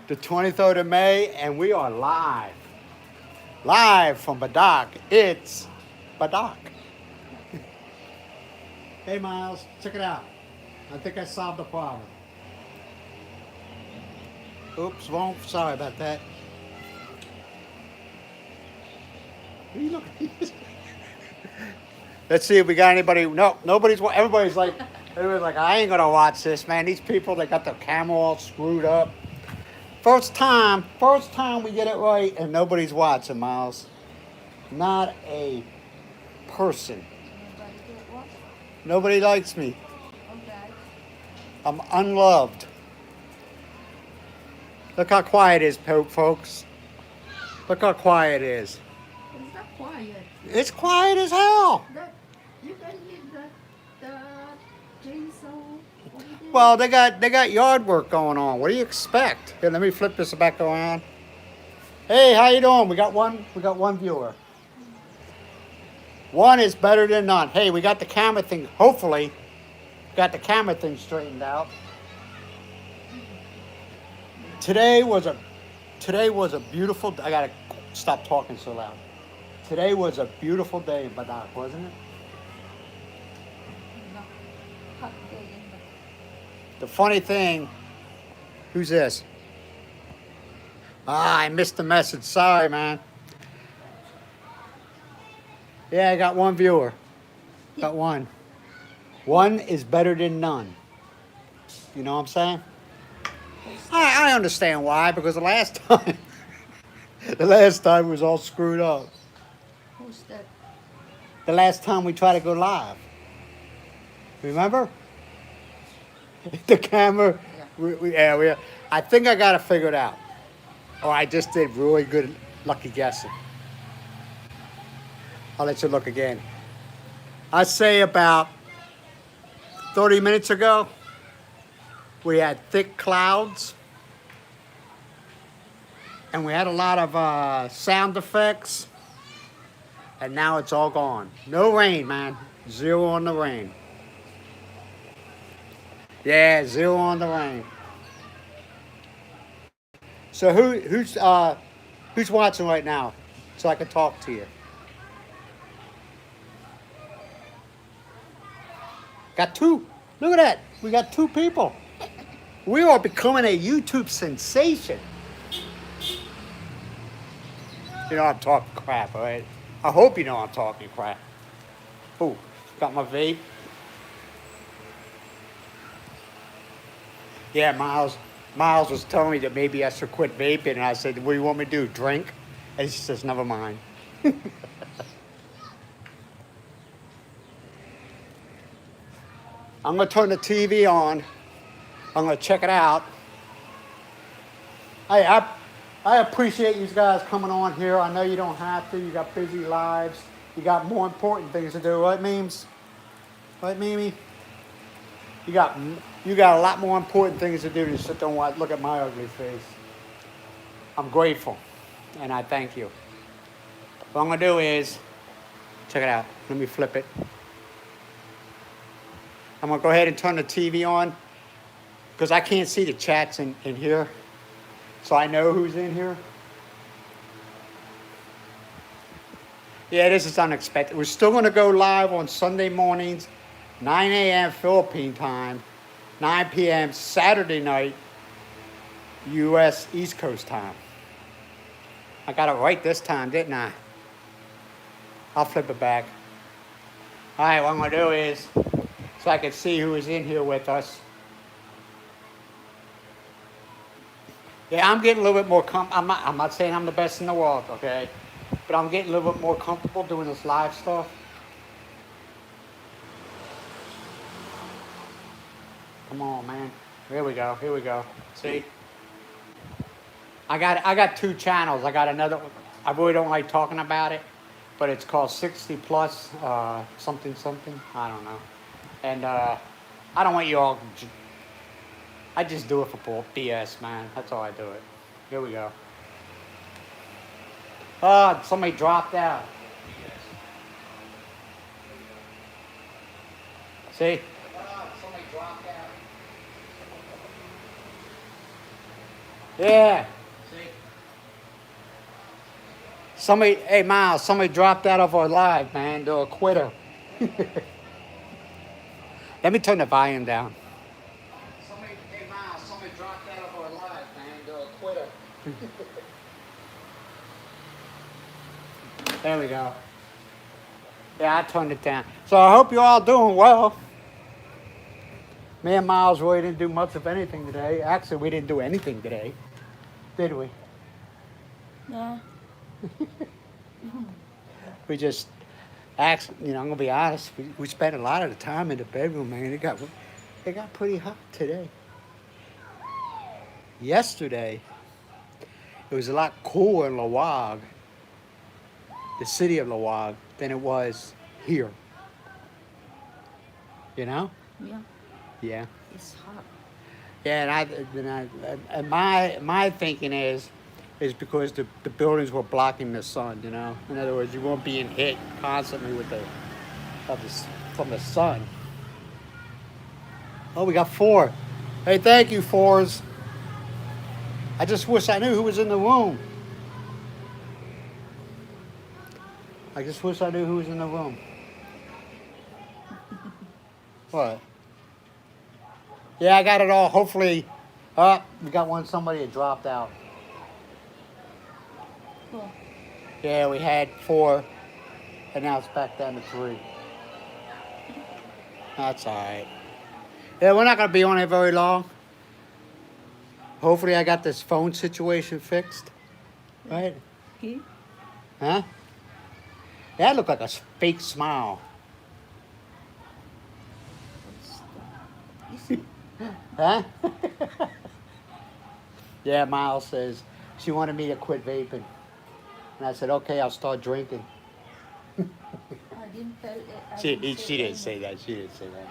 the 23rd of May, and we are live. Live from Badoc. It's Badoc. Hey, Miles, check it out. I think I solved the problem. Oops, wrong. Sorry about that. What are you looking at? Let's see if we got anybody. No, everybody's like, I ain't gonna watch this, man. These people, they got their camera all screwed up. First time we get it right, and nobody's watching, Miles. Not a person. Nobody likes me. Okay. I'm unloved. Look how quiet it is, folks. Look how quiet it is. It's not quiet. It's quiet as hell. You can hear the chainsaw. Well, they got yard work going on. What do you expect? Here, let me flip this back around. Hey, how you doing? We got one viewer. One is better than none. Hey, we got the camera thing. Hopefully, got the camera thing straightened out. Today was a beautiful. I gotta stop talking so loud. Today was a beautiful day in Badoc, wasn't it? Hot day in The funny thing, who's this? I missed the message. Sorry, man. Yeah, I got one viewer. Got one. One is better than none. You know what I'm saying? I understand why, because the last time was all screwed up. Who's that? The last time we tried to go live. Remember? The camera. Yeah. I think I got it figured out. Or I just did really good, lucky guessing. I'll let you look again. I'd say about 30 minutes ago, we had thick clouds. And we had a lot of sound effects. And now it's all gone. No rain, man. 0 on the rain. Yeah, 0 on the rain. So who's watching right now, so I can talk to you? Got 2. Look at that. We got 2 people. We are becoming a YouTube sensation. You know I'm talking crap, all right? I hope you know I'm talking crap. Oh, got my vape. Yeah, Miles was telling me that maybe I should quit vaping, and I said, what do you want me to do, drink? And he says, never mind. I'm going to turn the TV on. I'm going to check it out. I appreciate you guys coming on here. I know you don't have to. You got busy lives. You got more important things to do, right, Memes? Right, Mimi? You got a lot more important things to do than sit there and look at my ugly face. I'm grateful, and I thank you. What I'm going to do is, check it out. Let me flip it. I'm going to go ahead and turn the TV on because I can't see the chats in here. So I know who's in here. Yeah, this is unexpected. We're still going to go live on Sunday mornings, 9 a.m. Philippine time, 9 p.m. Saturday night, U.S. East Coast time. I got it right this time, didn't I? I'll flip it back. All right, what I'm going to do is, so I can see who is in here with us. Yeah, I'm getting a little bit more I'm not saying I'm the best in the world, okay? But I'm getting a little bit more comfortable doing this live stuff. Come on, man. Here we go. See? I got 2 channels. I got another one. I really don't like talking about it, but it's called 60 plus something. I don't know. And I don't want you all. I just do it for BS, man. That's all I do it. Here we go. Somebody dropped out. See? Somebody dropped out. Yeah. Somebody, hey Miles, somebody dropped out of our live, man. They're a quitter. Let me turn the volume down. Hey Miles, somebody dropped out of our live, man. They're a quitter. There we go. Yeah, I turned it down. So I hope you're all doing well. Me and Miles really didn't do much of anything today. Actually, we didn't do anything today, did we? Yeah. We just, actually, I'm gonna be honest. We spent a lot of the time in the bedroom, man. It got pretty hot today. Yesterday, it was a lot cooler in Lawag, the city of Lawag, than it was here. You know? Yeah. Yeah. It's hot. Yeah, and my thinking is because the buildings were blocking the sun. In other words, you weren't being hit constantly with from the sun. Oh, we got 4. Hey, thank you, 4s. I just wish I knew who was in the room. I just wish I knew who was in the room. What? Yeah, I got it all. Hopefully, we got somebody that dropped out. Cool. Yeah, we had 4, and now it's back down to 3. That's all right. Yeah, we're not going to be on it very long. Hopefully I got this phone situation fixed. Right? Okay. Huh? That looked like a fake smile. You see? Huh? Yeah, Miles says she wanted me to quit vaping. And I said, okay, I'll start drinking. I didn't tell it. She didn't say that. She didn't say that.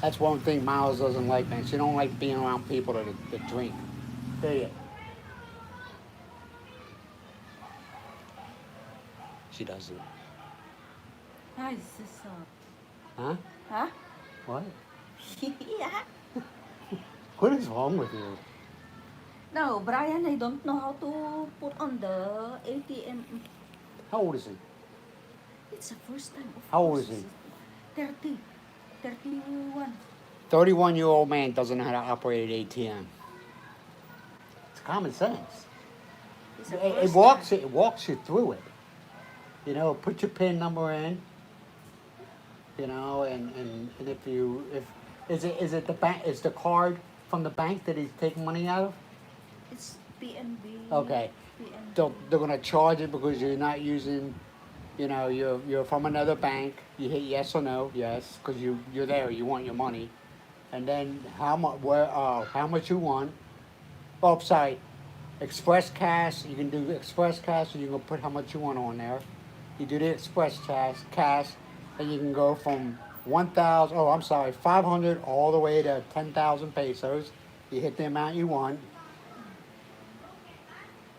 That's one thing Miles doesn't like, man. She don't like being around people that drink. There you. She doesn't. Hi, sister. Huh? Huh? What? Yeah. What is wrong with you? No, Brian, I don't know how to put on the ATM. How old is he? It's the first time. Of How old course. is he? 30. 31. 31-year-old man doesn't know how to operate an ATM. It's common sense. It's the It first walks time. it walks you through it. Put your PIN number in. And if is it the bank, is the card from the bank that he's taking money out of? It's PNB. Okay. PNB. They're gonna charge it because you're not using, you're from another bank. You hit yes or no, yes, because you're there. You want your money, and then how much you want. Oh, sorry, Express Cash. You can do Express Cash, and you can put how much you want on there. You do the Express Cash, and you can go from 500 all the way to 10,000 pesos. You hit the amount you want.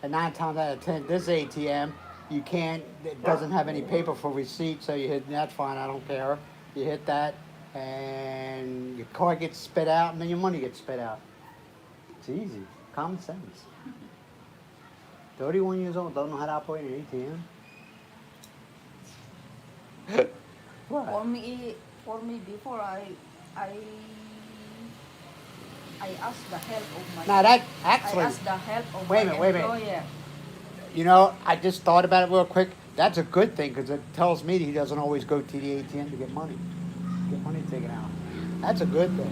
And 9 times out of 10, this ATM, it doesn't have any paper for receipt, so you hit, that's fine, I don't care. You hit that, and your card gets spit out, and then your money gets spit out. It's easy, common sense. 31 years old, don't know how to operate an ATM? What? For me, before I asked the help of my. Now that I actually, asked the help of Wait a my minute, wait a minute. employer. I just thought about it real quick. That's a good thing because it tells me that he doesn't always go to the ATM to get money taken out. That's a good thing.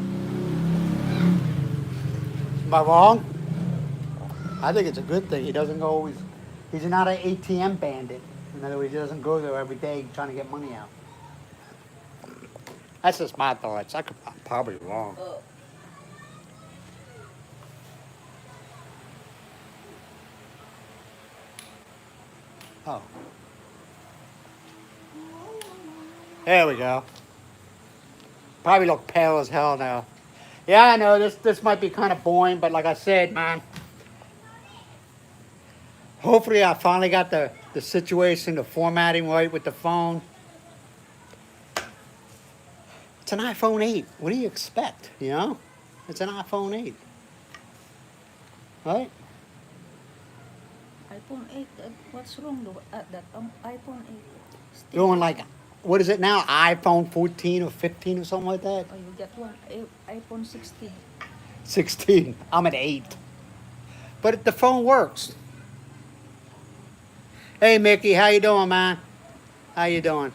Am I wrong? I think it's a good thing. He doesn't go always. He's not an ATM bandit. In other words, he doesn't go there every day trying to get money out. That's just my thoughts. I'm probably wrong. Oh. There we go. Probably look pale as hell now. Yeah, I know this might be kind of boring, but like I said, man, hopefully I finally got the situation, the formatting right with the phone. It's an iPhone 8. What do you expect, you know? It's an iPhone 8. Right? iPhone 8, what's wrong though, that iPhone 8? Still, Doing like, what is it now? iPhone 14 or 15 or something like that? oh, you get one, iPhone 16. 16. I'm at 8. But the phone works. Hey, Mickey, how you doing, man? How you doing?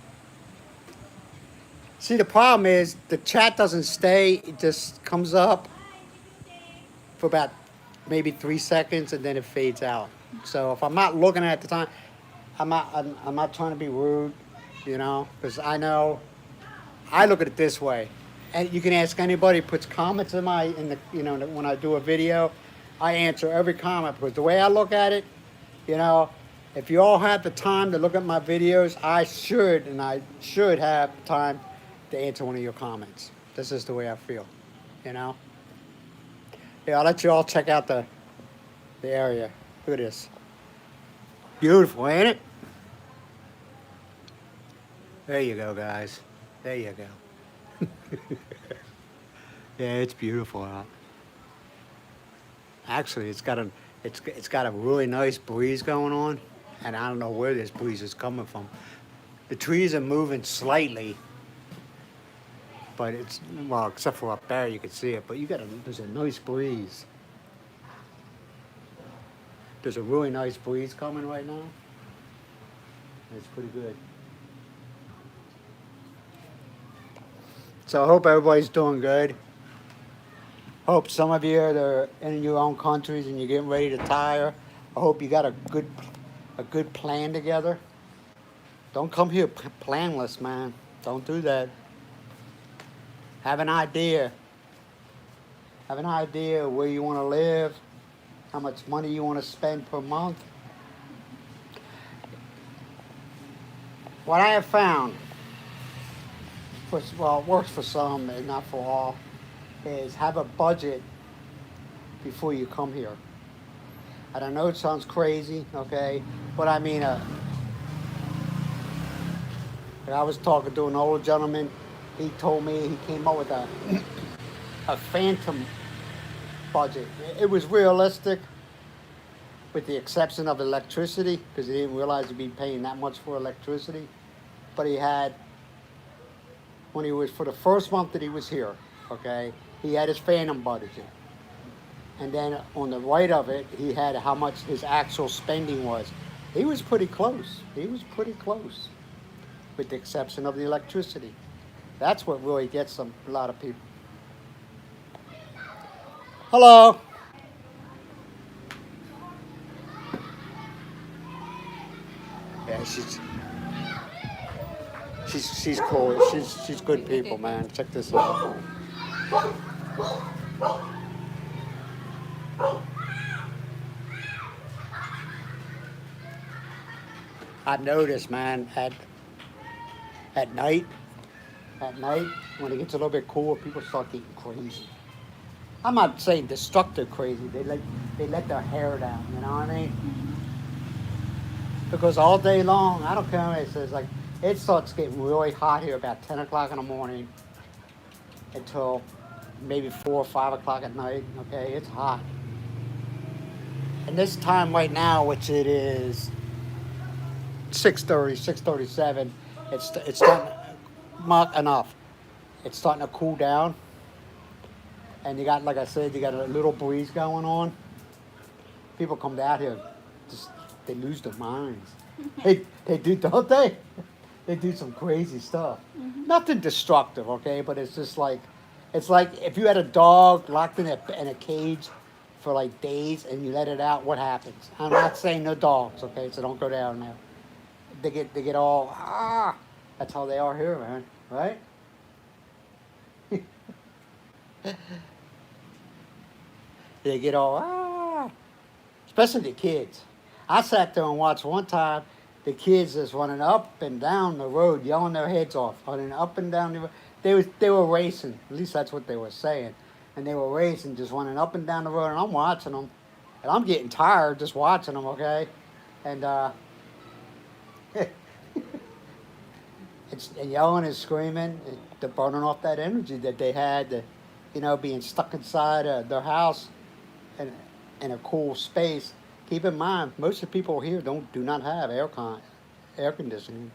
See, the problem is the chat doesn't stay. It just comes up for about maybe 3 seconds and then it fades out. So if I'm not looking at it at the time, I'm not trying to be rude, you know, because I know I look at it this way. And you can ask anybody who puts comments in when I do a video, I answer every comment because the way I look at it, you know, if you all have the time to look at my videos, I should have time to answer one of your comments. This is the way I feel, you know. Yeah, I'll let you all check out the area. Look at this. Beautiful, ain't it? There you go, guys. There you go. Yeah, it's beautiful out. Actually, it's got a really nice breeze going on, and I don't know where this breeze is coming from. The trees are moving slightly, but well, except for up there, you can see it. But there's a nice breeze. There's a really nice breeze coming right now. It's pretty good. So I hope everybody's doing good. Hope some of you are in your own countries and you're getting ready to retire. I hope you got a good plan together. Don't come here planless, man. Don't do that. Have an idea. Have an idea where you want to live, how much money you want to spend per month. What I have found, well, it works for some and not for all, is have a budget before you come here. And I know it sounds crazy, okay? But I mean, I was talking to an old gentleman. He told me he came up with a phantom budget. It was realistic with the exception of electricity because he didn't realize he'd be paying that much for electricity. But he had, for the first month that he was here, okay, he had his phantom budget. And then on the right of it, he had how much his actual spending was. He was pretty close. He was pretty close, with the exception of the electricity. That's what really gets a lot of people. Hello. Yeah, she's cool. She's good people, man. Check this out. I noticed, man, at night, when it gets a little bit cooler, people start getting crazy. I'm not saying destructive crazy. They let their hair down. You know what I mean? Because all day long, I don't care what it says. Like it starts getting really hot here about 10 o'clock in the morning until maybe 4 or 5 o'clock at night. Okay, it's hot. And this time right now, which it is 6:30, 6:37, it's starting enough. It's starting to cool down. And you got, like I said, you got a little breeze going on. People come down here, they lose their minds. They do, don't they? They do some crazy stuff. Mm-hmm. Nothing destructive, okay? But it's just like, it's like if you had a dog locked in a cage for like days and you let it out, what happens? I'm not saying no dogs, okay? So don't go down there. They get all, that's how they are here, man, right? They get all, especially the kids. I sat there and watched one time the kids just running up and down the road, yelling their heads off, running up and down the road. They were racing, at least that's what they were saying. And they were racing, just running up and down the road, and I'm watching them. And I'm getting tired just watching them, okay? And and yelling and screaming. They're burning off that energy that they had, being stuck inside their house in, in a cool space. Keep in mind, most of the people here do not have air conditioning,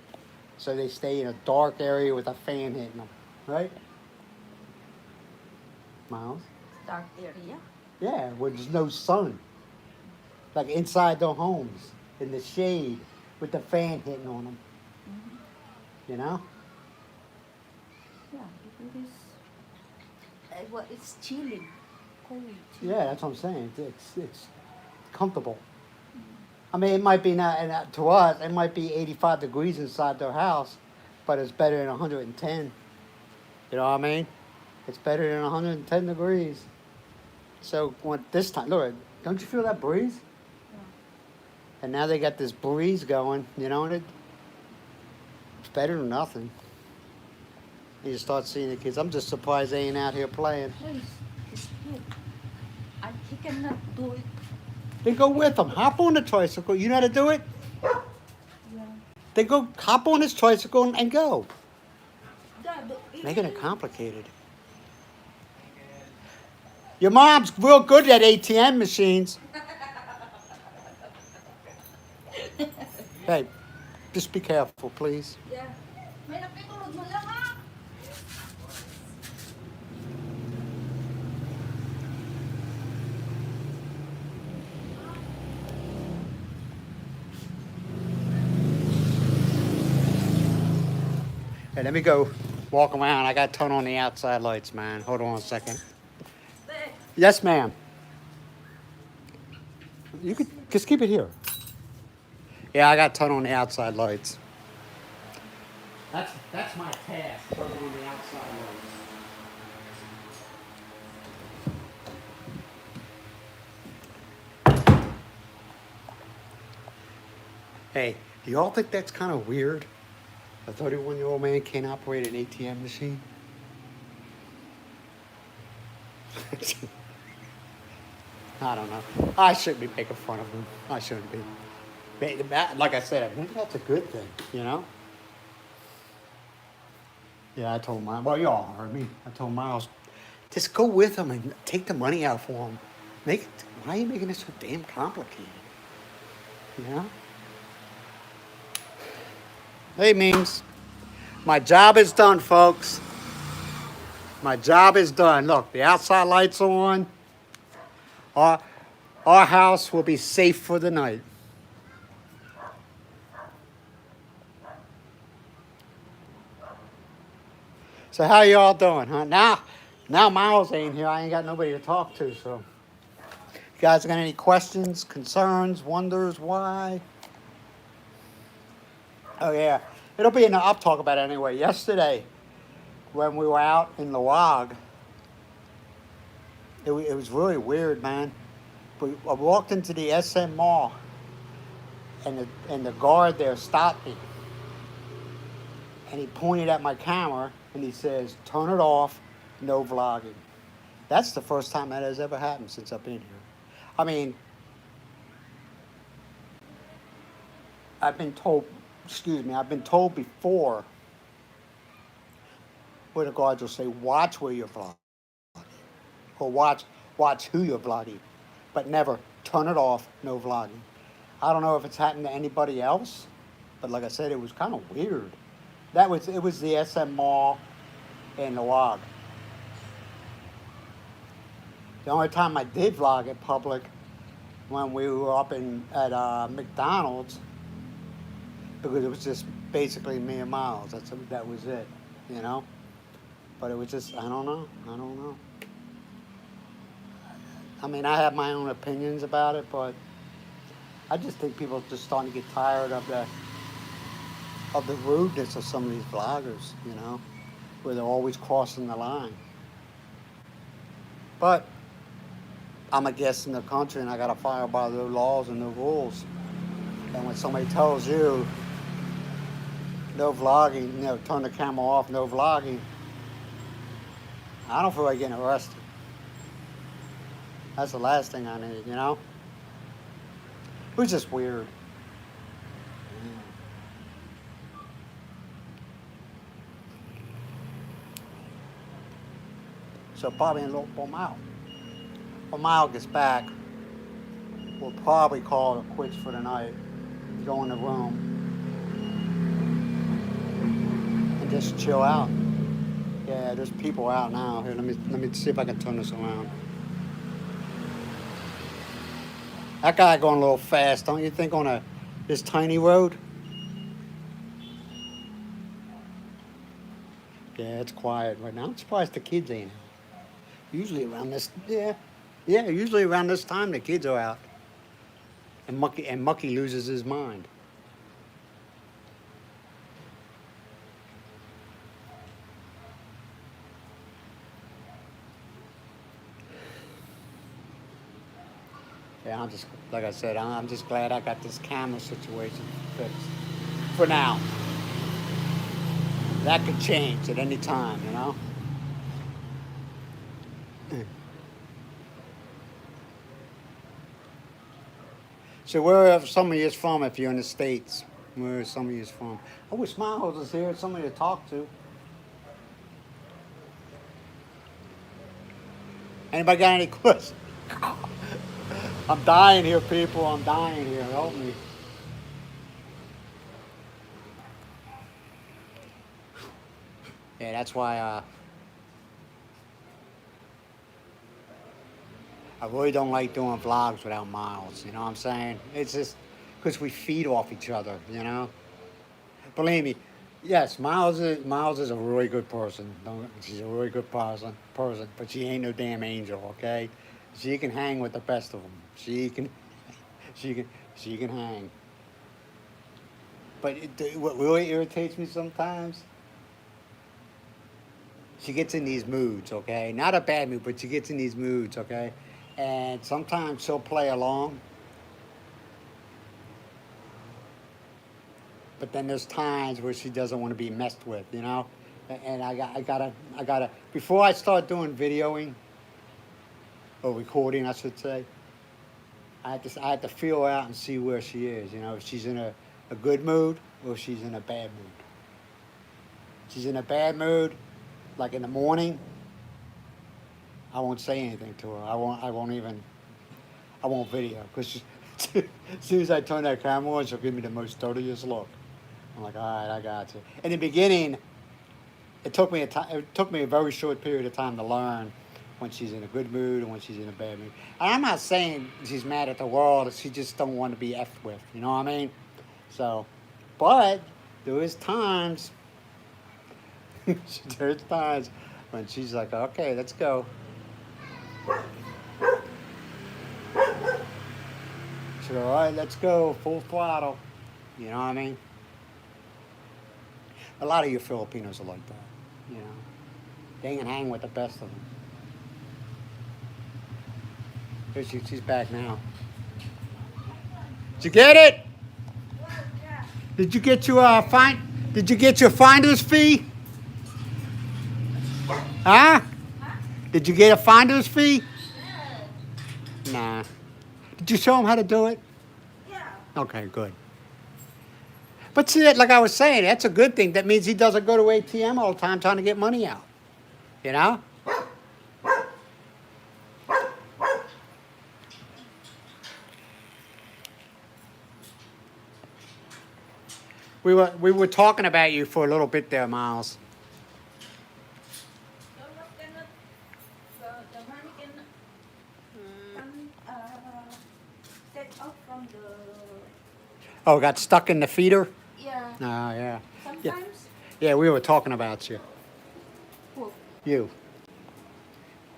so they stay in a dark area with a fan hitting them, right? Miles? Dark area. Yeah, where there's no sun, like inside their homes in the shade with the fan hitting on them. You know? Yeah, it is. Well, it's chilling, cold. Chilling. Yeah, that's what I'm saying. It's comfortable. I mean, it might be not, and to us, it might be 85 degrees inside their house, but it's better than 110. You know what I mean? It's better than 110 degrees. So this time, look, don't you feel that breeze? Yeah. And now they got this breeze going, and it's better than nothing. You start seeing the kids. I'm just surprised they ain't out here playing. No, it's good. He cannot do it. Then go with them. Hop on the tricycle. You know how to do it? Yeah. Then go hop on his tricycle and go. Yeah, Making it complicated. Your mom's real good at ATM machines. Hey, just be careful, please. Yeah. May nakitulog mo lang ha. Hey, let me go walk around. I got to turn on the outside lights, man. Hold on a second. Yes, ma'am. You could just keep it here. Yeah, I got to turn on the outside lights. That's my task, turning on the outside lights. Hey, do y'all think that's kind of weird? A 31-year-old man can't operate an ATM machine? I don't know. I shouldn't be making fun of him. I shouldn't be. Like I said, maybe that's a good thing, Yeah, I told Miles. Well, y'all heard me. I told Miles, just go with him and take the money out for him. Why are you making this so damn complicated? Hey, Memes. My job is done, folks. My job is done. Look, the outside lights are on. Our house will be safe for the night. So how y'all doing, huh? Now Miles ain't here. I ain't got nobody to talk to, so. You guys got any questions, concerns, wonders, why? Oh, yeah. I'll talk about it anyway. Yesterday, when we were out in the log, it was really weird, man. I walked into the SM Mall, and the guard there stopped me. And he pointed at my camera, and he says, turn it off, no vlogging. That's the first time that has ever happened since I've been here. I mean, I've been told before where the guards will say, watch where you're vlogging, or watch who you're vlogging, but never turn it off, no vlogging. I don't know if it's happened to anybody else, but like I said, it was kind of weird. It was the SM Mall in the log. The only time I did vlog in public when we were up at McDonald's, because it was just basically me and Miles. That was it, But it was just, I don't know. I mean, I have my own opinions about it, but I just think people are just starting to get tired of the rudeness of some of these vloggers, where they're always crossing the line. But I'm a guest in the country, and I got to follow by the laws and the rules. And when somebody tells you no vlogging, turn the camera off, no vlogging, I don't feel like getting arrested. That's the last thing I need, It was just weird. So probably in a little while. When Miles gets back, we'll probably call it quits for the night. Go in the room and just chill out. Yeah, there's people out now. Here, let me see if I can turn this around. That guy going a little fast, don't you think, on this tiny road? Yeah, it's quiet right now. I'm surprised the kids ain't out. Usually around this, yeah, usually around this time the kids are out. And Mucky loses his mind. Yeah, I'm just, like I said, I'm just glad I got this camera situation fixed. For now. That could change at any time, you know? So where are some of you from if you're in the States? Where are some of you from? I wish Miles was here, somebody to talk to. Anybody got any questions? I'm dying here, people. I'm dying here. Help me. Yeah, that's why I really don't like doing vlogs without Miles. You know what I'm saying? It's just because we feed off each other, you know? Believe me, yes, Miles is a really good person. She's a really good person, but she ain't no damn angel, okay? She can hang with the best of them. She can hang. But what really irritates me sometimes, she gets in these moods, okay? Not a bad mood, but she gets in these moods, okay? And sometimes she'll play along. But then there's times where she doesn't want to be messed with, you know? And I gotta, before I start doing videoing, or recording, I should say, I have to feel her out and see where she is, you know, if she's in a good mood or if she's in a bad mood. If she's in a bad mood, like in the morning, I won't say anything to her. I won't video, because as soon as I turn that camera on, she'll give me the most dirtiest look. I'm like, all right, I got you. In the beginning, it took me a very short period of time to learn when she's in a good mood and when she's in a bad mood. And I'm not saying she's mad at the world, she just don't want to be effed with, you know what I mean? So, but there is times, there's times when she's like, okay, let's go. She's like, all right, let's go, full throttle. You know what I mean? A lot of you Filipinos are like that, you know. They can hang with the best of them. Here she's back now. Did you get it? Did you get your Did you get your finder's fee? Huh? Did you get a finder's fee? Nah. Did you show him how to do it? Yeah. Okay, good. But see, like I was saying, that's a good thing. That means he doesn't go to ATM all the time trying to get money out. You know? We were talking about you for a little bit there, Miles. The money set off from the. Oh, got stuck in the feeder? Yeah. Oh, yeah. Sometimes. Yeah, we were talking about you. Who? You.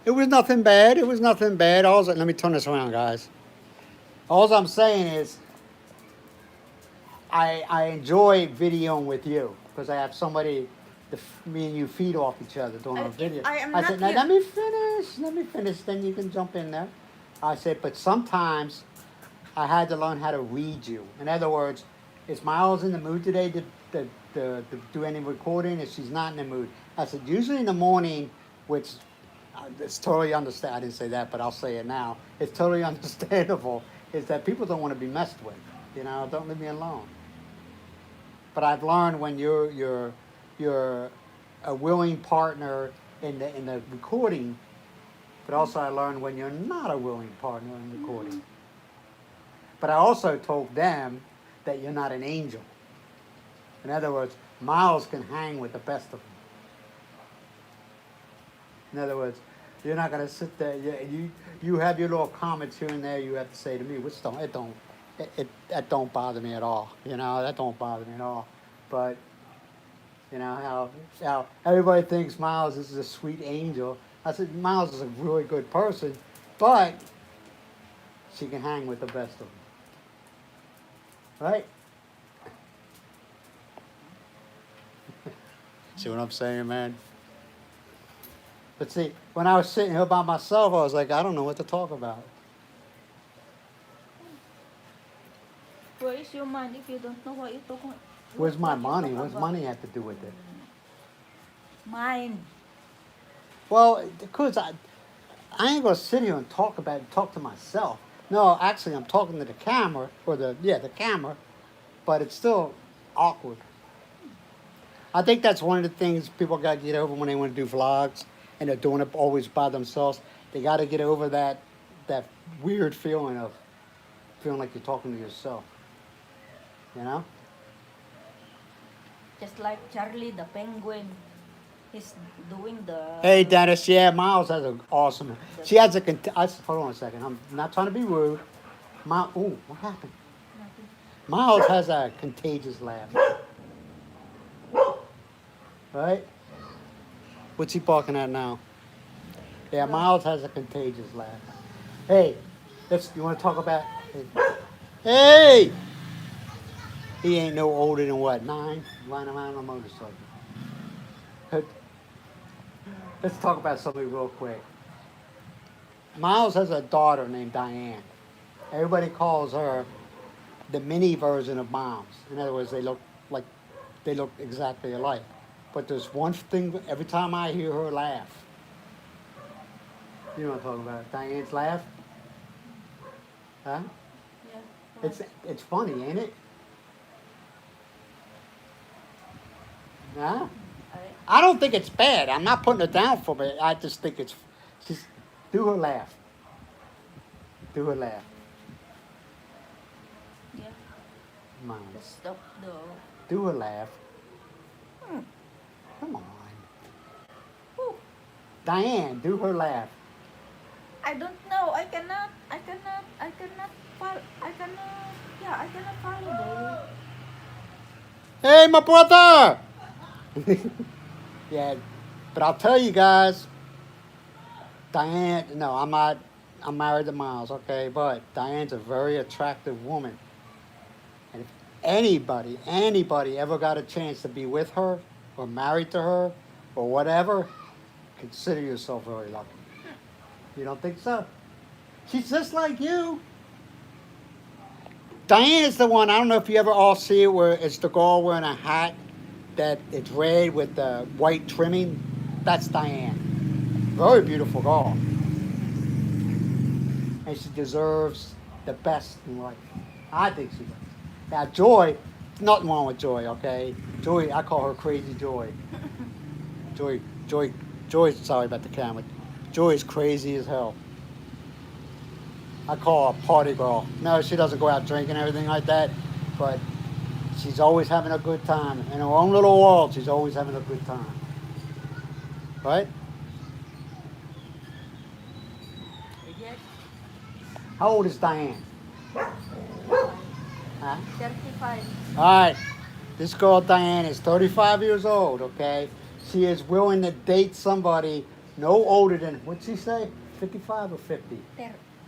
It was nothing bad. It was nothing bad. Let me turn this around, guys. All I'm saying is, I enjoy videoing with you because I have somebody, me and you feed off each other doing a video. I said, now let me finish, then you can jump in there. I said, but sometimes I had to learn how to read you. In other words, is Miles in the mood today to do any recording? If she's not in the mood, I said, usually in the morning, which it's totally understand. I didn't say that, but I'll say it now. It's totally understandable. Is that people don't want to be messed with. You know, don't leave me alone. But I've learned when you're a willing partner in the recording, but also I learned when you're not a willing partner in recording. But I also told them that you're not an angel. In other words, Miles can hang with the best of them. In other words, you're not going to sit there. You have your little comments here and there. You have to say to me, which that don't bother me at all. That don't bother me at all. But how everybody thinks Miles is a sweet angel. I said Miles is a really good person, but she can hang with the best of them. Right? See what I'm saying, man? But see, when I was sitting here by myself, I was like, I don't know what to talk about. Where is your mind if you don't know what you're talking? Where's my what you money? talk What's about? money have to do with it? Mine. Well, because I ain't gonna sit here and talk to myself. No, actually, I'm talking to the camera the camera, but it's still awkward. I think that's one of the things people got to get over when they want to do vlogs, and they're doing it always by themselves. They got to get over that weird feeling of feeling like you're talking to yourself. You know? Just like Charlie the penguin. He's doing the. Hey, Dennis. Yeah, Miles has an awesome. She has a. Hold on a second. I'm not trying to be rude. Ooh, what happened? Miles has a contagious laugh. Right? What's he barking at now? Yeah, Miles has a contagious laugh. Hey, you want to talk about? Hey! He ain't no older than what, 9? Riding around on a motorcycle. Let's talk about something real quick. Miles has a daughter named Diane. Everybody calls her the mini version of Miles. In other words, they look exactly alike. But there's one thing every time I hear her laugh. You know what I'm talking about? Diane's laugh? Huh? Yeah. It's funny, ain't it? Huh? I don't think it's bad. I'm not putting it down for me. I just think it's just do her laugh. Do her laugh. Yeah. Miles. Just stop the. Do her laugh. Come on. Whew. Diane, do her laugh. I don't know. I cannot follow. I cannot follow Hey, my brother! Yeah, but I'll tell you guys, Diane, no, I'm married to Miles, okay? But Diane's a very attractive woman. And if anybody ever got a chance to be with her or married to her or whatever, consider yourself very lucky. You don't think so? She's just like you. Diane is the one, I don't know if you ever all see it, where it's the girl wearing a hat that it's red with the white trimming. That's Diane. Very beautiful girl. And she deserves the best in life. I think she does. Now, Joy, nothing wrong with Joy, okay? Joy, I call her Crazy Joy. Joy, sorry about the camera. Joy is crazy as hell. I call her a party girl. No, she doesn't go out drinking and everything like that, but she's always having a good time. In her own little world, she's always having a good time. Right? Yes. How old is Diane? Huh? 35. All right. This girl, Diane, is 35 years old, okay? She is willing to date somebody no older than, what'd she say? 55 or 50?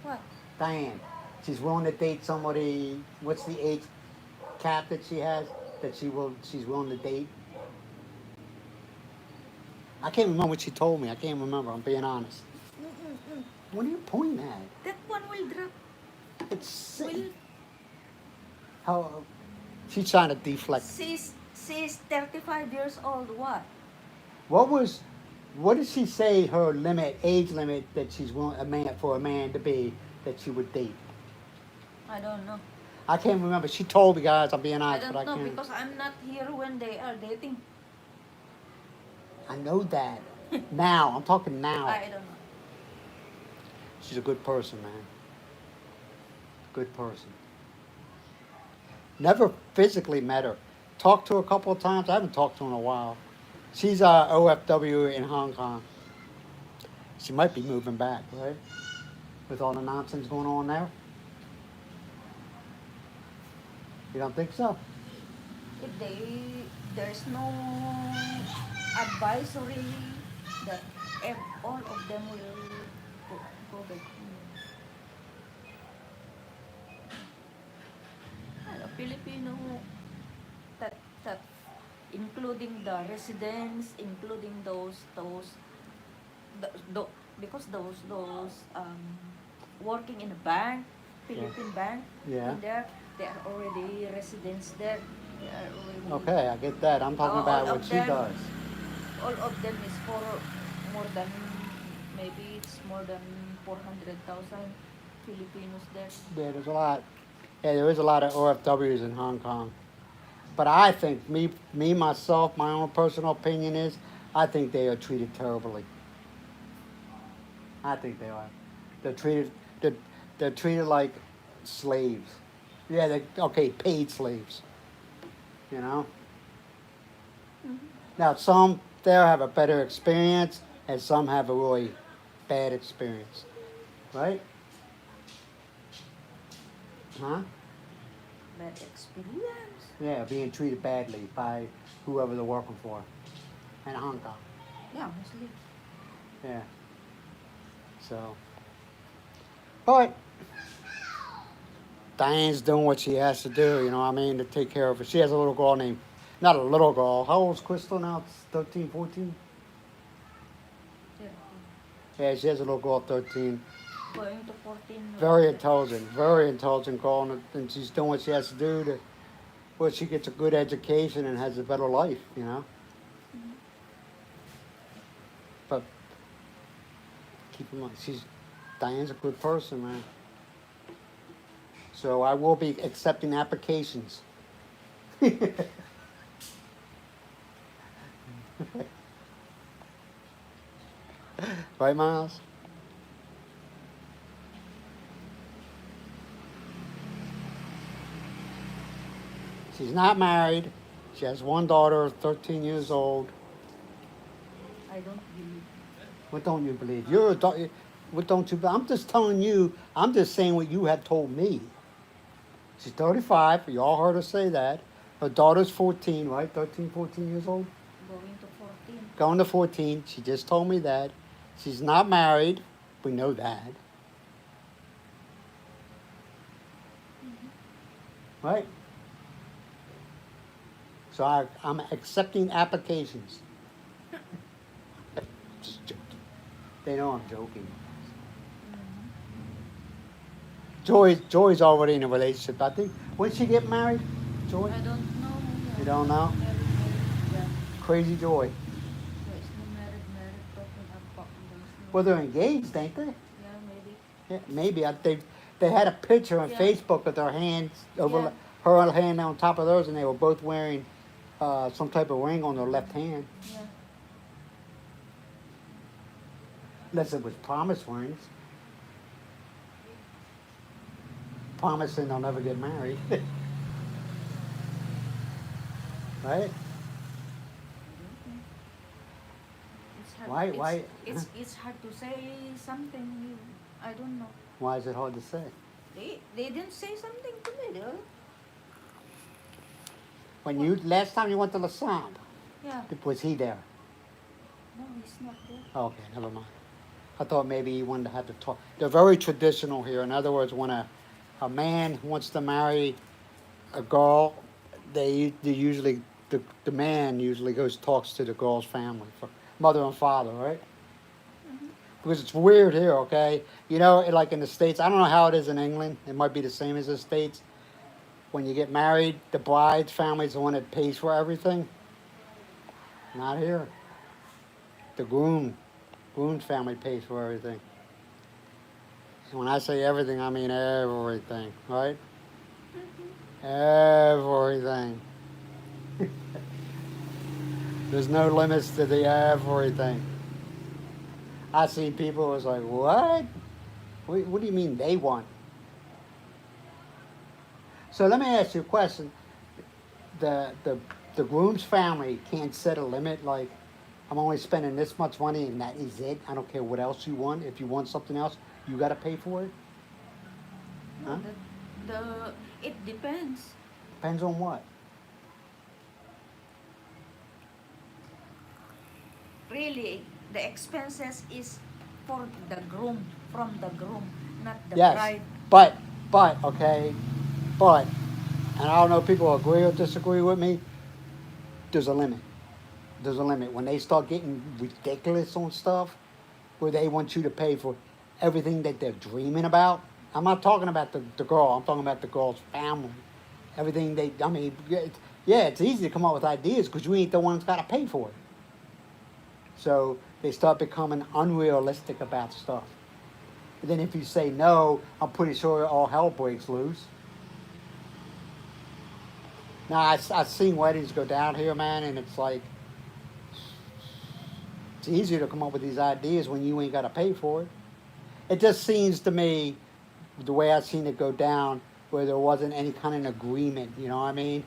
What? Diane. She's willing to date somebody, what's the age cap that she has that she's willing to date? I can't remember what she told me. I can't remember. I'm being honest. What are you pointing at? That one will drop. It's Will. how she's trying to deflect. She's 35 years old. What? What did she say her age limit that she's willing for a man to be that she would date? I don't know. I can't remember. She told me, guys. I'm being I honest, don't but I know can't. because I'm not here when they are dating. I know that, Now, I'm talking now. I don't know. She's a good person, man. Good person. Never physically met her. Talked to her a couple of times. I haven't talked to her in a while. She's OFW in Hong Kong. She might be moving back, right? With all the nonsense going on there. You don't think so? If there's no advisory that all of them will go back home. Ano, Filipino that that including the residents, including the, because those working in a bank, Philippine bank, Yeah. in there, they are already residents there. They are already, Okay, I get that. I'm talking about all what of she them, does. all of them is for more than, maybe it's more than 400,000 Filipinos there. Yeah, there's a lot. Yeah, there is a lot of OFWs in Hong Kong. But I think myself, my own personal opinion is, I think they are treated terribly. I think they are. They're treated. They're, they're treated like slaves. Yeah, okay, paid slaves. You know. Now some there have a better experience, and some have a really bad experience, right? Huh? Bad experience. Yeah, being treated badly by whoever they're working for in Hong Kong. Yeah, mostly. Yeah. So, but Diane's doing what she has to do, you know what I mean, to take care of her. She has a little girl named, not a little girl, how old's Crystal now? It's 13, 14? Yeah. Yeah, she has a little girl, 13. Going to 14. Very intelligent girl, and she's doing what she has to do to, well, she gets a good education and has a better life, you know. But keep in mind, Diane's a good person, man. So I will be accepting applications. Right, Miles? She's not married. She has one daughter, 13 years old. I don't believe. What don't you believe? You're a what don't you? I'm just telling you. I'm just saying what you have told me. She's 35. You all heard her say that. Her daughter's 14, right? 13, 14 years old. Going to 14. Going to 14. She just told me that. She's not married. We know that. Right? So I'm accepting applications. Just joking. They know I'm joking. Joy's already in a relationship. I think. When she get married? Joy? I don't know. You don't know? Married, yeah. Crazy Joy. There's no married, talking about there's no. Well, they're engaged, ain't they? Yeah, maybe. Yeah, maybe. They had a picture on Yeah. Facebook with their hands over Yeah. her hand on top of theirs, and they were both wearing some type of ring on their left hand. Yeah. Unless it was promise rings. Promising they'll never get married. Right? It's hard. Why? It's hard to say something. I don't know. Why is it hard to say? They didn't say something to me, though. When last time you went to La Sambre, Yeah. was he there? No, he's not there. Okay, never mind. I thought maybe he wanted to have to talk. They're very traditional here. In other words, when a man wants to marry a girl, they usually the man usually goes talks to the girl's family, mother and father, right? Because it's weird here, okay? You know, like in the States, I don't know how it is in England. It might be the same as the States. When you get married, the bride's family is the one that pays for everything. Not here. The groom's family pays for everything. And when I say everything, I mean everything, right? Everything. There's no limits to the everything. I seen people who was like, what? What do you mean they want? So let me ask you a question. The the the groom's family can't set a limit like I'm only spending this much money and that is it. I don't care what else you want. If you want something else, you got to pay for it. No, Huh? the it depends. Depends on what. Really, the expenses is for the groom, from the groom, not the Yes, bride. but okay, but and I don't know if people agree or disagree with me. There's a limit. There's a limit when they start getting ridiculous on stuff where they want you to pay for everything that they're dreaming about. I'm not talking about the girl. I'm talking about the girl's family. Everything they, I mean, yeah, it's easy to come up with ideas because you ain't the one that's got to pay for it. So they start becoming unrealistic about stuff. And then if you say no, I'm pretty sure all hell breaks loose. Now, I've seen weddings go down here, man, and it's like, it's easier to come up with these ideas when you ain't got to pay for it. It just seems to me, the way I've seen it go down, where there wasn't any kind of agreement, you know what I mean?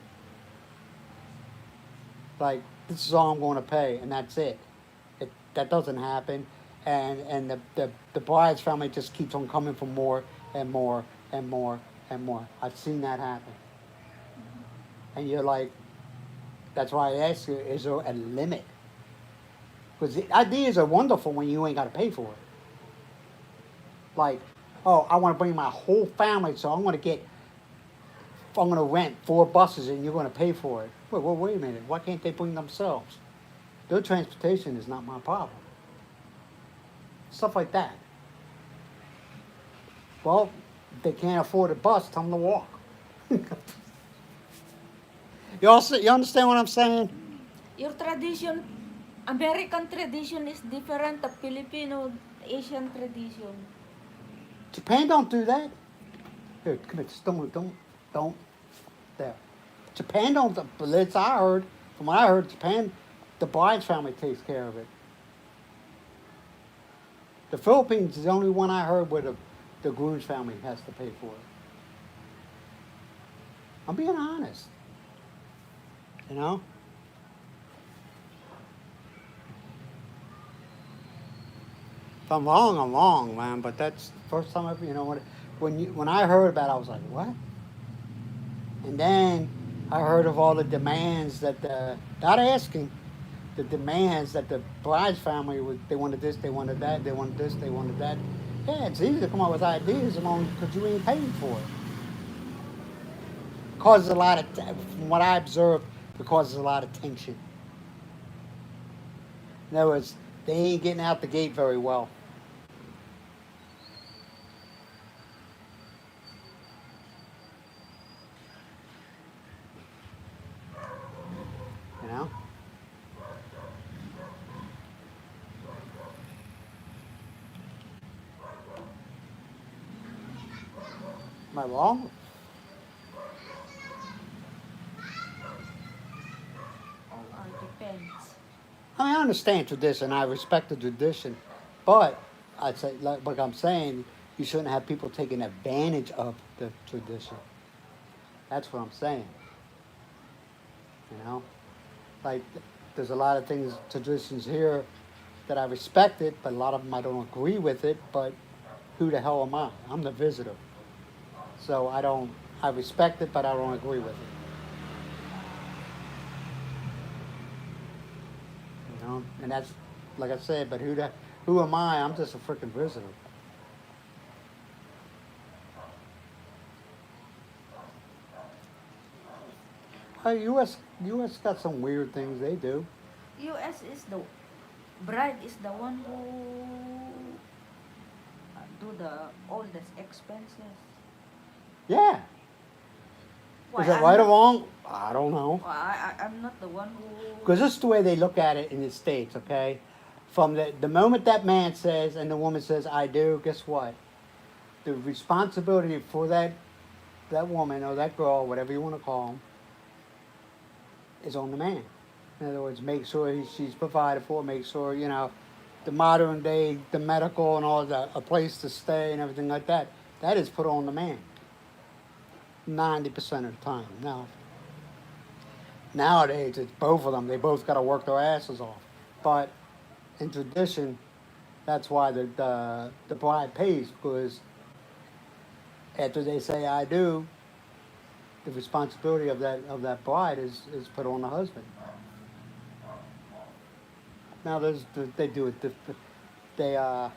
Like, this is all I'm going to pay, and that's it. That doesn't happen. And the bride's family just keeps on coming for more and more and more and more. I've seen that happen. And you're like, that's why I ask you, is there a limit? Because the ideas are wonderful when you ain't got to pay for it. Like, oh, I want to bring my whole family, so I'm going to rent 4 buses and you're going to pay for it. Wait a minute. Why can't they bring themselves? Their transportation is not my problem. Stuff like that. Well, if they can't afford a bus, tell them to walk. You understand what I'm saying? Your tradition, American tradition is different the Filipino Asian tradition. Japan don't do that. Here, come here. Just don't. There. Japan don't. But it's I heard. From what I heard, Japan, the bride's family takes care of it. The Philippines is the only one I heard where the groom's family has to pay for it. I'm being honest. You know? If I'm wrong, man. But that's the first time ever, when I heard about it, I was like, what? And then I heard of all the demands that not asking, the demands that the bride's family would, they wanted this, they wanted that, they wanted this, they wanted that. Yeah, it's easy to come up with ideas as long because you ain't paying for it. Causes a lot of, from what I observed, it causes a lot of tension. In other words, they ain't getting out the gate very well. You know? Am I wrong? All are depends. I mean, I understand tradition. I respect the tradition, but I'd say, like I'm saying, you shouldn't have people taking advantage of the tradition. That's what I'm saying. You know, like there's a lot of things, traditions here that I respect it, but a lot of them I don't agree with it. But who the hell am I? I'm the visitor, so I don't. I respect it, but I don't agree with it. You know, and that's like I said. But who am I? I'm just a freaking visitor. U.S. got some weird things they do. US is the bride is the one who do the oldest expenses. Yeah. Why Is that I'm right or not? wrong? I don't know. I'm not the one Because who. this is the way they look at it in the States, okay? From the moment that man says and the woman says, I do, guess what? The responsibility for that woman or that girl, whatever you want to call them, is on the man. In other words, make sure she's provided for, make sure, the modern day, the medical and all that, a place to stay and everything like that, that is put on the man 90% of the time. Now, nowadays, it's both of them. They both got to work their asses off. But in tradition, that's why the bride pays, because after they say I do, the responsibility of that bride is put on the husband. Now they do it. They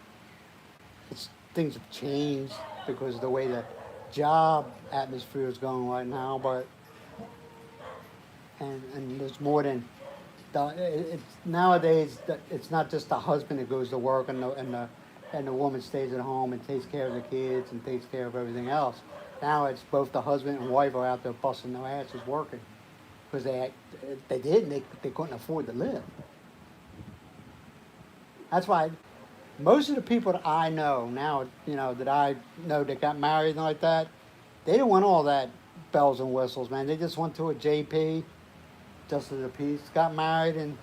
things have changed because of the way the job atmosphere is going right now. But and there's more than it's nowadays. It's not just the husband that goes to work and the woman stays at home and takes care of the kids and takes care of everything else. Now it's both the husband and wife are out there busting their asses working because they couldn't afford to live. That's why most of the people that I know now, that I know that got married and like that, they didn't want all that bells and whistles, man. They just went to a JP, justice of the peace, got married, and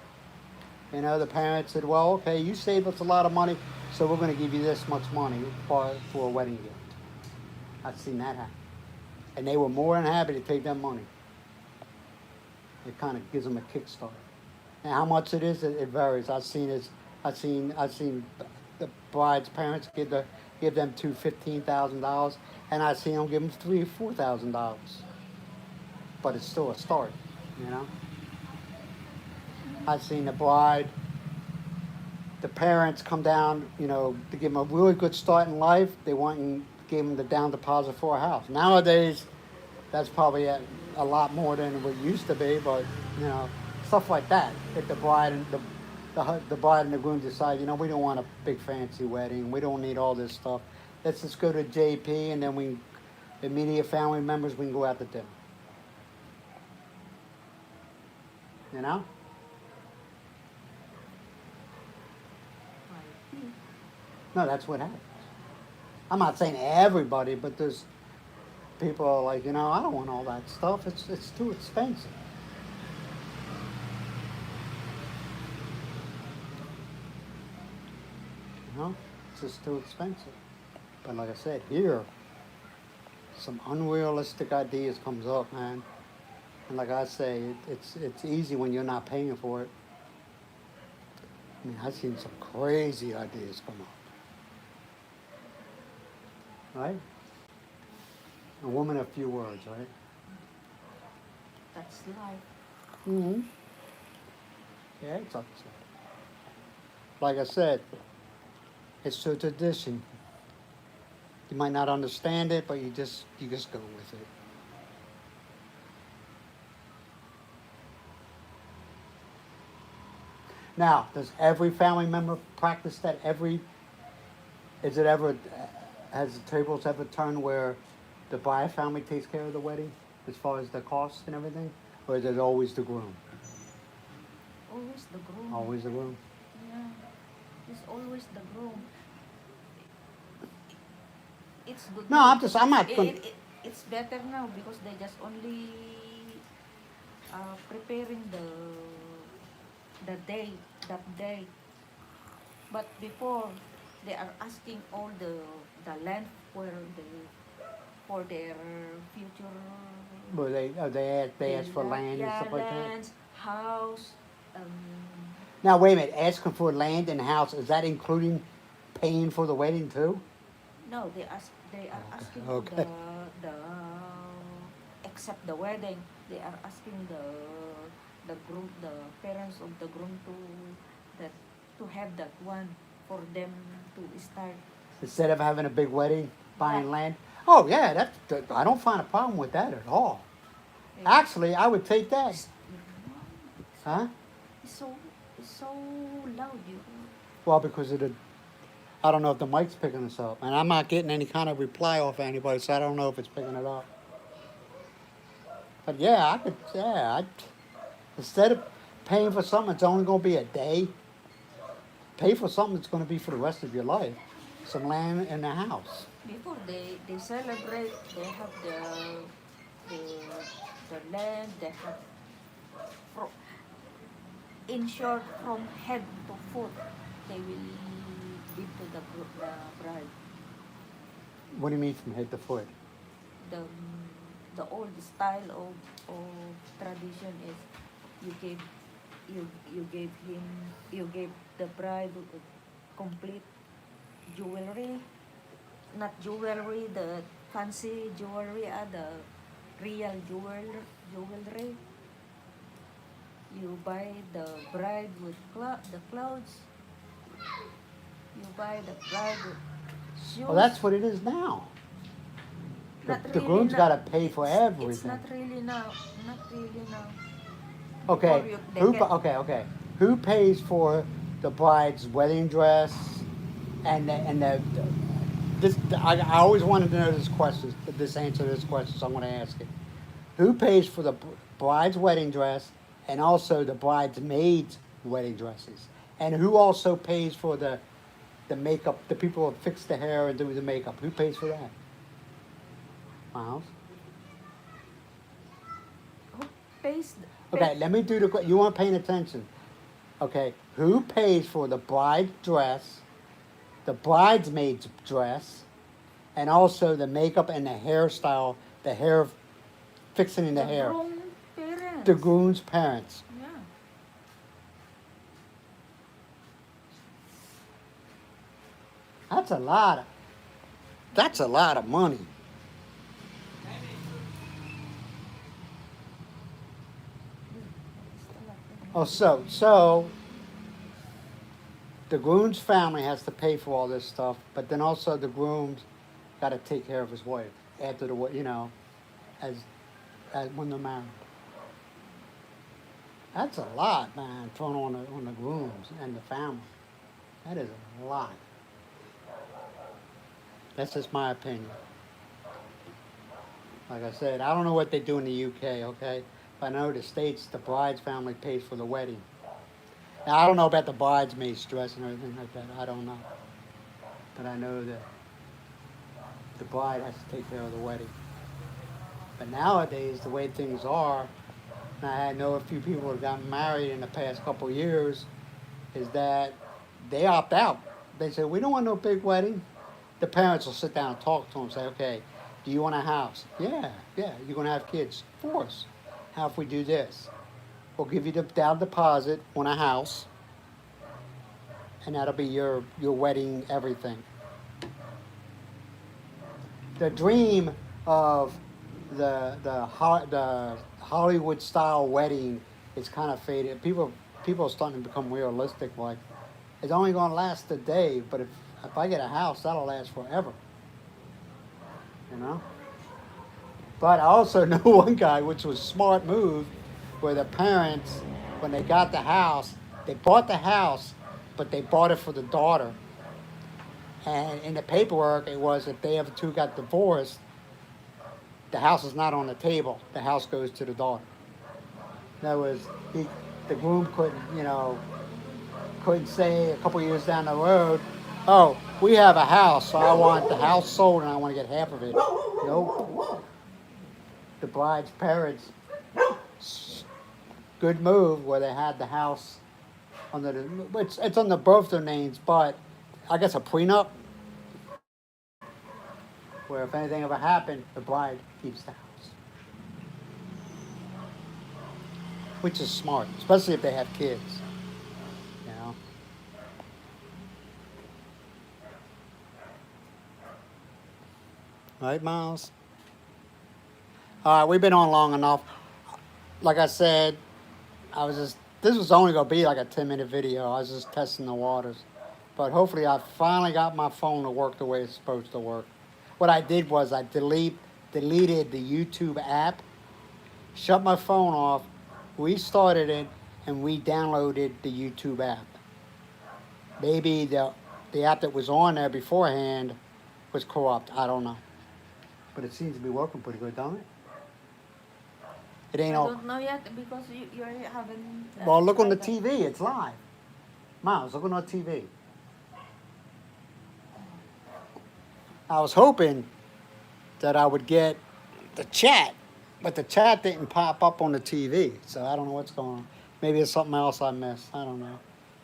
the parents said, well, okay, you saved us a lot of money, so we're going to give you this much money for a wedding gift. I've seen that happen, and they were more than happy to take that money. It kind of gives them a kickstart. And how much it is, it varies. I've seen the bride's parents give them $15,000, and I've seen them give them $3,000 or $4,000. But it's still a start, you know. I've seen the parents come down, to give them a really good start in life. They went and gave them the down deposit for a house. Nowadays, that's probably a lot more than it used to be, but stuff like that. If the bride and the bride and the groom decide, we don't want a big fancy wedding. We don't need all this stuff. Let's just go to JP, and then immediate family members, we can go out to dinner. You know? No, that's what happens. I'm not saying everybody, but there's people are like, I don't want all that stuff. It's too expensive. It's just too expensive. But like I said, here, some unrealistic ideas comes up, man. And like I say, it's easy when you're not paying for it. I mean, I've seen some crazy ideas come up. Right? A woman, a few words, right? That's life. Mm-hmm. Yeah, it's up to. Like I said, it's a tradition. You might not understand it, but you just go with it. Now, does every family member practice that? Has the tables ever turned where the bride family takes care of the wedding as far as the costs and everything? Or is it always the groom? Always the groom. Always the groom? Yeah. It's always the groom. It's good. No, now. I'm not. It's better now because they just only preparing that day. But before, they are asking all the land for their future. Well, they ask for land and stuff like that. Lands, house. Now wait a minute. Asking for land and house, is that including paying for the wedding too? No, they are asking Okay. the except the wedding. They are asking the groom, the parents of the groom to have that one for them to start. Instead of having a big wedding, buying Yeah. land. Oh yeah, I don't find a problem with that at all. Yeah. Actually, I would take that. Huh? It's so loud, you. Well, because I don't know if the mic's picking us up, and I'm not getting any kind of reply off anybody, so I don't know if it's picking it up. But yeah, instead of paying for something that's only going to be a day, pay for something that's going to be for the rest of your life. Some land and a house. Before they celebrate, they have the land. They have in short from head to foot. they will give to the bride. What do you mean from head to foot? The the old style of tradition is you gave you gave him you gave the bride complete jewelry, not jewelry, the fancy jewelry, the real jewelry. You buy the bride with the clothes. You buy the bride with shoes. Well, that's what it is now. Not The really groom's now. got to pay for It's everything. not really now. Not really now. Okay, Before they get- okay. Who pays for the bride's wedding dress and this? I always wanted to know this question, this answer to this question, so I'm going to ask it. Who pays for the bride's wedding dress and also the bridesmaids' wedding dresses? And who also pays for the makeup? The people who fix the hair and do the makeup. Who pays for that? Miles. Who pays? Okay, let me do the. You weren't paying attention. Okay, who pays for the bride's dress, the bridesmaid's dress, and also the makeup and the hairstyle, the hair fixing in the hair? Groom parents. The groom's parents. Yeah. That's a lot of. That's a lot of money. Oh, so the groom's family has to pay for all this stuff, but then also the groom's got to take care of his wife after the as when they're married. That's a lot, man, thrown on the grooms and the family. That is a lot. That's just my opinion. Like I said, I don't know what they do in the UK, okay? But I know the States, the bride's family pays for the wedding. Now, I don't know about the bridesmaid's dress and everything like that. I don't know. But I know that the bride has to take care of the wedding. But nowadays, the way things are, and I know a few people who have gotten married in the past couple of years, is that they opt out. They say, we don't want no big wedding. The parents will sit down and talk to them and say, okay, do you want a house? Yeah. You're going to have kids? Of course. How if we do this? We'll give you the down deposit on a house, and that'll be your wedding everything. The dream of the Hollywood style wedding is kind of faded. People are starting to become realistic. Like, it's only going to last a day, but if I get a house, that'll last forever. You know. But I also know one guy, which was a smart move, where the parents, when they got the house, they bought the house, but they bought it for the daughter. And in the paperwork, it was if they ever two got divorced, the house is not on the table. The house goes to the daughter. In other words, the groom couldn't say a couple years down the road, oh, we have a house, so I want the house sold and I want to get half of it. Nope. The bride's parents, good move where they had the house under it's under both their names, but I guess a prenup where if anything ever happened, the bride keeps the house, which is smart, especially if they have kids. You know. Right, Miles? All right, we've been on long enough. Like I said, this was only going to be like a 10-minute video. I was just testing the waters. But hopefully I finally got my phone to work the way it's supposed to work. What I did was I deleted the YouTube app, shut my phone off, restarted it, and re-downloaded the YouTube app. Maybe the app that was on there beforehand was corrupt. I don't know. But it seems to be working pretty good, don't it? It ain't all. I don't know yet because you haven't. Well, look on the tried TV. It's live. Miles, look on the TV. I was hoping that I would get the chat, but the chat didn't pop up on the TV. So I don't know what's going on. Maybe it's something else I missed. I don't know.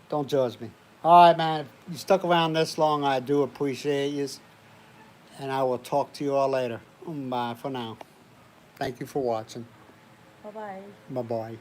Don't judge me. All right, man. If you stuck around this long, I do appreciate you. And I will talk to you all later. Bye for now. Thank you for watching. Bye bye. Bye bye.